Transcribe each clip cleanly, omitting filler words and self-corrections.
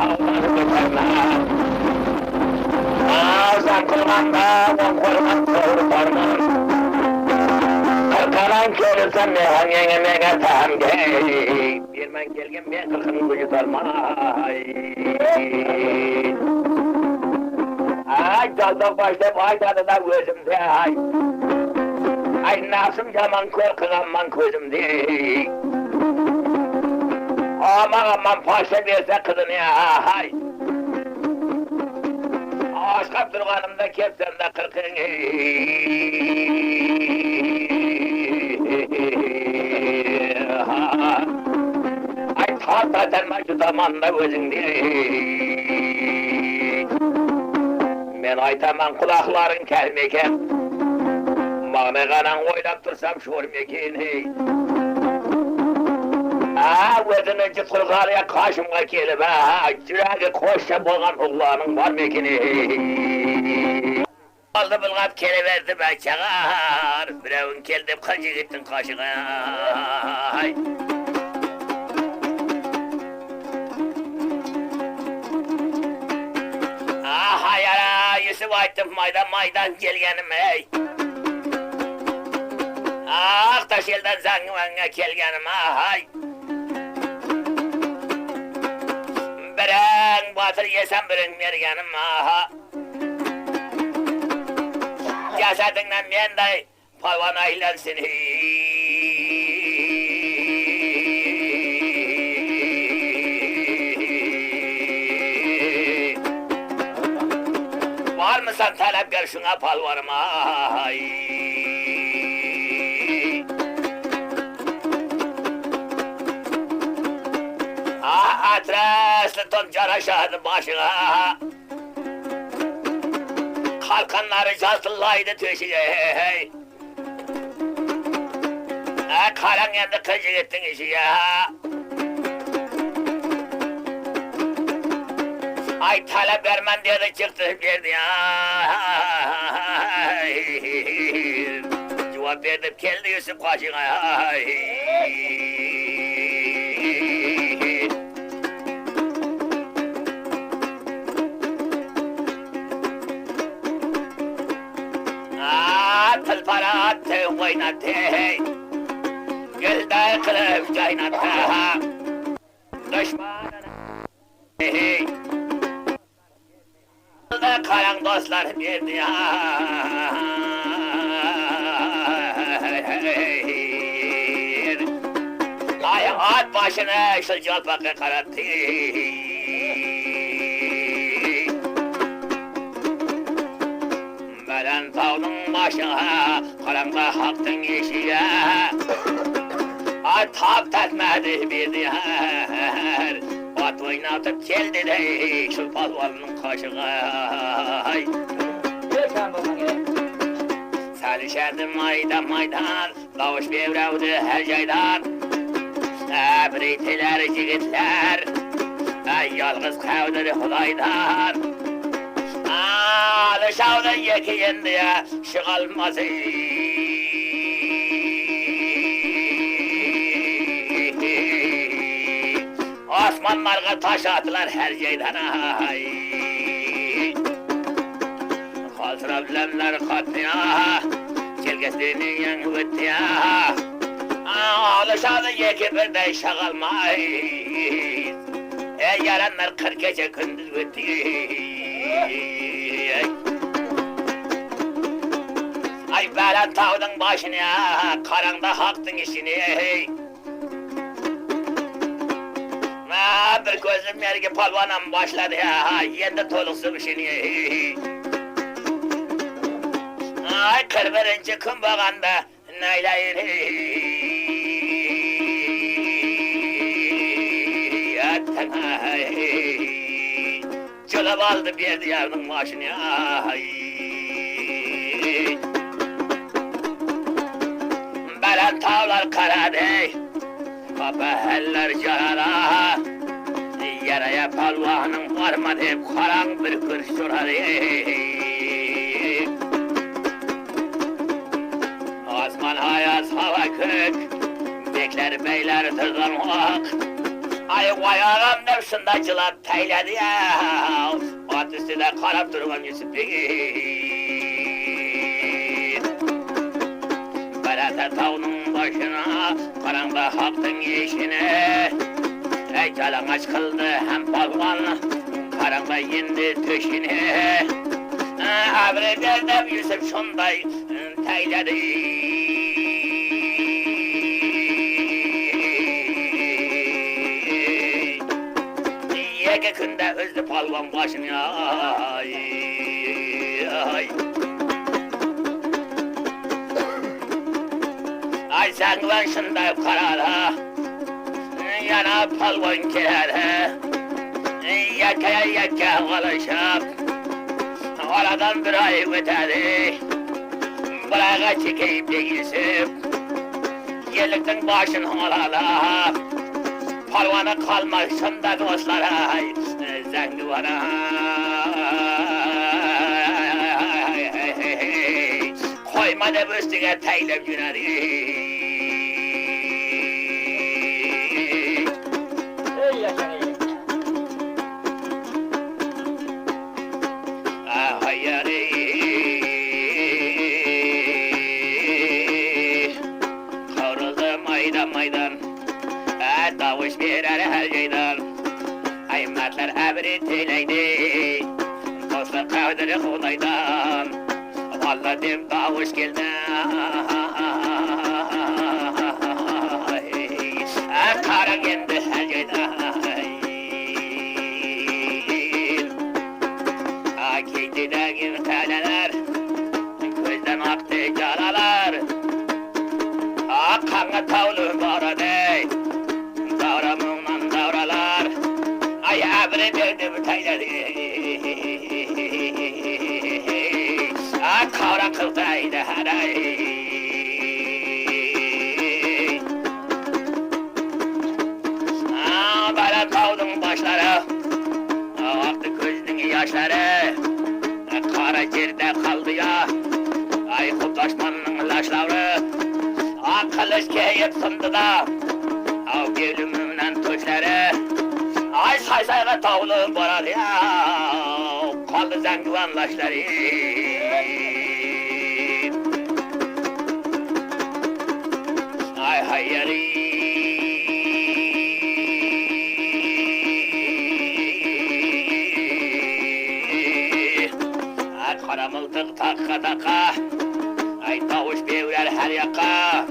tavları götürmez. Ağzım kılmanda, on koyman doğru parmağım. Kırkaran körüsem mehan yengemeye tam gey. Bir ben gelgen ben kırkının gücü sarmay. Ay dalda başlayıp ay tadı da gözümde ay. Ay nasım yaman korkulanman gözümde. Aman paşa verse kızını ya hay. Aşkap durganımda kepsen de kırkın. Ay tahta terma şu zamanda gözünde. Men aytaman kulakların kelmeken. Mağne kanan oylap dursam şormeken hey. Özünü cıtırgalıya karşımga kelip Cüragi koşça bolgan oğlanın var mekini Aldı bulgap keliverdi ben çağır Birevin keldim kaçı gittin kaşığa Hayara Yusuf ayttım maydan gelgenim ey Taş elden zangıvanga kelgenim hay Biren batır yesem birin mergenim aha Cesedinle men de palvan aylansın Var mısın talepkar şuna palvarıma Atraslı toncara şahının başına Kalkanları cazıllaydı tüşüye Karan yandı kıcı gittin işi ya Ay talep vermem diye de çıktı verdi ya Cevap verdim geldi Yusuf kaşına Para attı oynattı Gülde kılıf caynattı Düşmanına Karan dostlar verdi Ay at başını şu calpakı karattı Melen tağının başına Karanlığa haktın eşiğe Ay tap tetmedi bir diğer At oynatıp geldi de şu palvanın kaşığa Salişerdim maydan Lavuş bevrevdi her yaydan Breytiler cigitler Yalgız kavdir hulaydan Alışavda yekiyen diye şıkalmaz Osmanlarga taş attılar her yerden Kaltırabilenler katliya Çelgesinin yanı bittiya Alışavda yeki bir de şıkalmaz Yaranlar 40 gece gündüz bitti Ay veren tağdın başına Karanda haktın işini Bir gözüm yergi palvanam başladı ya Yendi toluksun işini Ay 41. gün bağanda Neyleyin Çölüp aldı bir diyarının başını Belen tağlar karadı Kapaheller carara Yaraya palvanın varmadı karan bir kır şuradı Osman hayaz hava kök Bekler beyler tırdanmak Ay ayağım da şunda cılap teyledi ya. At üstüne karab durgan Yusuf Bey'in. Berete tağının başına, karanda haktın işine. Ey calaŋaç kıldı hem palvan, karanda indi töşine. Abri derdem Yusuf şunday teyledi. Yeke günde özdü palvan başını ay. Ay sen lan şunday karara, yana palvan kirere. Yeke alışıp, oradan bir ay ötedi. Bırağa çekeyim de Yusuf, yerlikten başını alalım. Palvana kalmasın da dostlar ay, zengi var ay. Koyma da üstüne teylem güneri. Ey yaşayın. Maydan davuş verer her yaydan. Aymatlar abri teyleydi, dostlar kavdiri Xudaydan. Valla dem davuş geldi. Kara geldi her yaydan. Akidideki taleler, gözden aktı caralar. Kanı tavlu bara dey, davramından davralar. Ay abri derdi teyledi. Kavra kıltaydı haray. Böyle tavdun başları, aktı gözünün yaşları. Kara yerde kaldı ya, ay Kutlaşmanın laşları. Kılıç keyip sındı da, av gevlimimden tuşları. Ay say tavlu borar ya, kaldı zengivan laşları. Ay hayyari. Ay karamıldık takka takka, ay tavuş bevrer her yaka.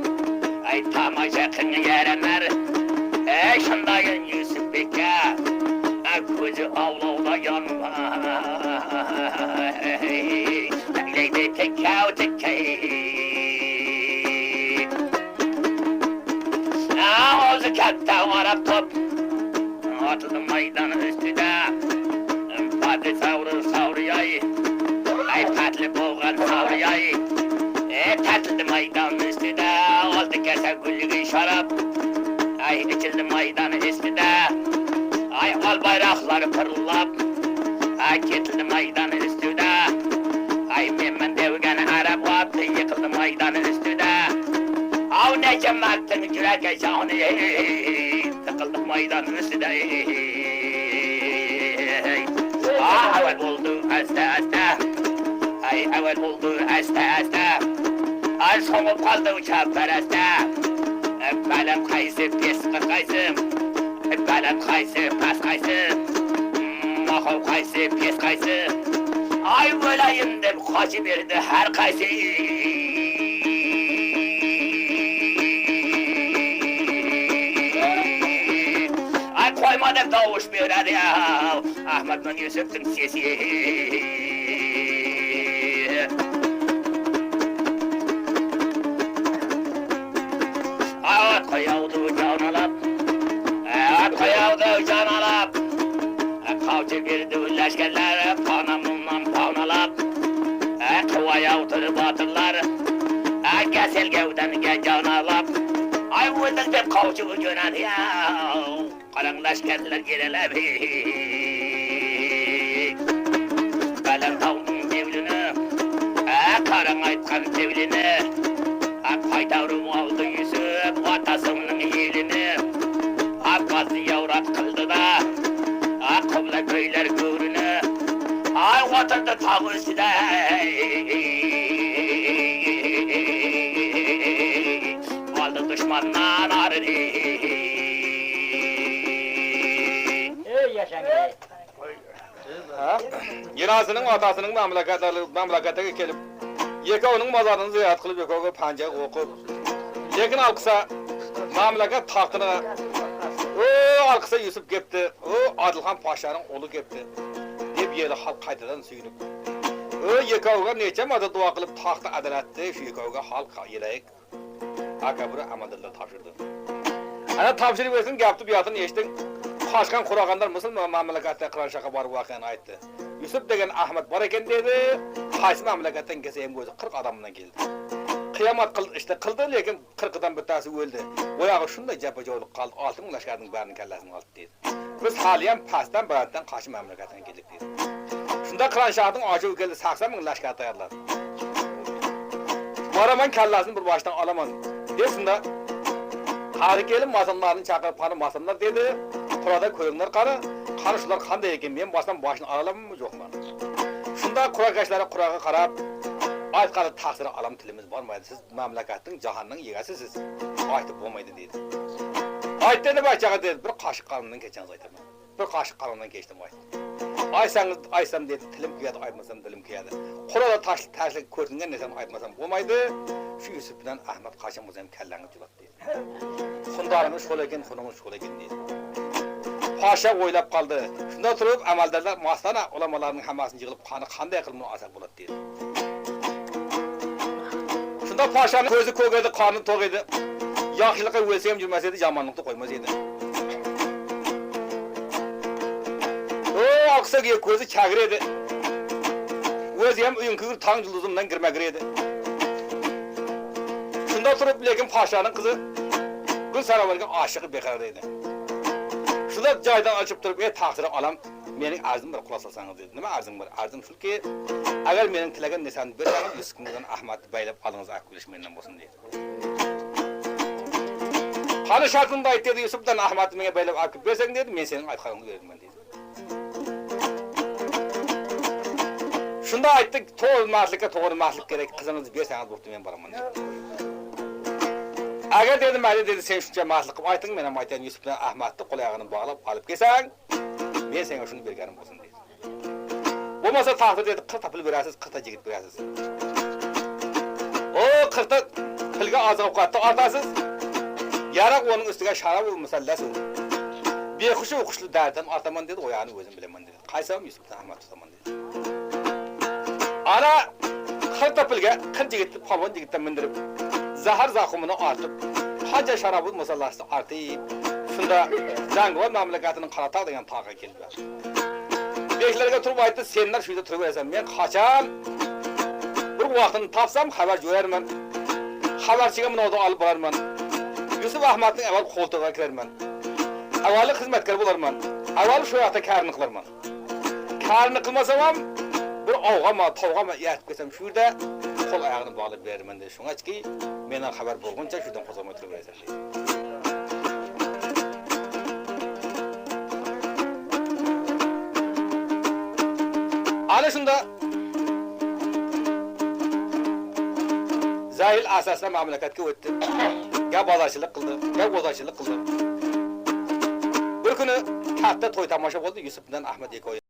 Ay tamaşakını yerenler, ey şundayın Yusuf Bek'e, gözü avlavda yanma. Leydi tekkâv tekkây. Ağzı katta varap top, atıldı maydanın üstüne. Patlı savruyay, ay patlı boğan savruyay. Tatlı maydanın üstüne, oldu kese güllüğü şarap. Ay içildi maydanın üstüne, ay al bayrakları pırlap. Ay ketildi maydanın üstüne, ay memmen devgen Arap attı yıkıldı maydanın üstüne. Av ne cemaatin cüreke şahını, tıkıldı maydanın üstüne. Evvel oldu asta asta, ay evvel oldu asta asta. Ay soğup kaldı uçak pereste. Benim kayısı pes kayısı, benim kayısı pes kayısı. Mahov kayısı pes kayısı. Ay böyleyim de kaçı verdi her kayısı. Ay koymadım davuş verer ya, Ahmet'le Yusuf'un sesi. At koyavdu can alap, at koyavdu can alap. Kavcı girdi leşkerler, kanamından pavnalap. Kıvayavdu batırlar, gesel gevden can alap. Ay vurduk da kavcı gönen ya, karan leşkerler girelep. Belen tavdun devlini, karan aytkan devlini. Kaytavrum oldu Yusuf, atasının elini. Abbası yavrat ağustda aldı düşmandan arını. Ey yaşangay. Yenasının atasının mamlakatga kelip yekovning mazarini ziyorat qilib yekovga panja o'qib. Lekin alqisa mamlakat taxtini alqisa Yusuf kepti. Adilxon Pashaning o'g'li kepti. Deb yeli xalq qaytadan suyunib. Yekovga necha marta duo qilib taxtni adalatdi, shu yekovga xalq yelayik. Akabura amadillar topshirdi. Ana topshirib bersin, gapni bu yoqdan eshitding. Qochgan qurag'anlar musulmon mamlakatda Qiranshaga borib voqeani aytdi. Yusuf degan Ahmad bor ekan dedi. Qaysi mamlakatdan kelsa ham o'zi 40 odamdan keldi. Qiyomat qildi, lekin 40 dan bittasi o'ldi. Oyog'i shunday jabajovlik qoldi, 6000 lashkarning barini kallasini oldi dedi. Biz hali ham pastdan balanddan qarshi mamlakatdan keldik dedi. Shunda Qiranshaning ojiv keldi, 80 lashkar tayyorladi. Boraman kallasini bir boshdan olaman. Desunda qari kelib masonlarni chaqirib, "Qani masonlar" dedi. Qurada ko'ringlar qani shular qanday ekan, men boshdan boshini olamanmi yo'qmi? Shunda quraqashlari quraga qarab, aytqani taqsir alam tilimiz bormaydi. Siz mamlakatning, jahonning egasisiz. Aytib bo'lmaydi dedi. Aytdi deb aytchaga dedi, bir qoshiq qonundan kechsangiz aytaman. Bir qoshiq qonundan kechdim aytdi. Aysam dedi, tilim kuyadi, aytmasam dilim kuyadi. Qurada tashlik ko'ringan narsani aytmasam bo'lmaydi. Shu Yusuf bilan Ahmad qachon bo'lsa ham kallangiz julab dedi. Xundoringiz qo'l ekan, xunungiz qo'l ekan dedi. Pasha o'ylab qoldi. Shunda turib amaldorlar mastana ulamolarning hammasini yig'ilib qanday qilib munosib bo'ladi dedi. Shunda Pashaning ko'zi ko'k edi, qorni to'q edi. Yaxshilikqa o'lsa ham yurmas edi, yomonlikni qo'ymas edi. Oqsaga ko'zi chagir edi. O'zi ham uyinkiga tong yulduzimdan kirmagir edi. Shunda turib lekin Pashaning qizi Gul Saravarga oshiqi beqaror edi. Shunda joydan ochib turib, taqsir olam, mening arzim bir quloq solsangiz dedi. Nima arzim bor? Arzim shuki, agar mening tilagan narsani bersangiz, Yusufdan Ahmadni baylab olingiz, akilish mendan bo'lsin dedi. Qani shartini aytdi dedi, Yusufdan Ahmadni menga baylab akib bersang dedi, men sening aytganingni beraman dedi. Shunda aytdi, to'g'ri kerak, qizingizni bersangiz bo'pti, men boraman dedi. Agar dedi, mayli dedi, sen shuncha maslik qilib ayting, men ham aytaman, Yusuf bilan Ahmadni qo'l-oyog'ini bog'lab olib kelsang, men senga shuni berganim bo'lsin dedi. Bo'lmasa taqdir dedi, 40 ta pul berasiz, 40 ta yigit berasiz. 40 ta pulga oziq-ovqatni ortasiz. Yaroq uning ustiga sharab va musallas. Behushi o'qishli dardan ortaman dedi, o'yani o'zim bilaman dedi. Qaysam Yusuf bilan Ahmad tutaman dedi. Ana 40 ta pulga 40 yigitni polvon yigitdan mindirib zahar zaqumini ortib, qancha sharobul musallasi ortib, shunda Zangovor mamlakatining Qarataq degan tog'ga keldi. Beklarga turib aytdi, senlar shu yerda turaverasan, men qachon bir vaqtini topsam xabar jo'rarman. Xabarchiga munavda olib borarman. Yusuf Ahmadning avval qo'ltig'iga kirarman. Avvali xizmatkor bo'larman. Avval shu yoqda karni qilarman. Karni qilmasam ham bir ovg'ama, tovg'ama yetib kelsam shu yerda qo'l oyog'ini bog'lab beraman dedi. Shuningaki, mendan xabar bo'lguncha shundan qo'zg'amay turaverasan dedi. Ana shunda Zahil asosida mamlakatga o'tdi. Gap bozorchilik qildi. Bir kuni katta to'y tomosha bo'ldi, Yusuf bilan Ahmad ekoy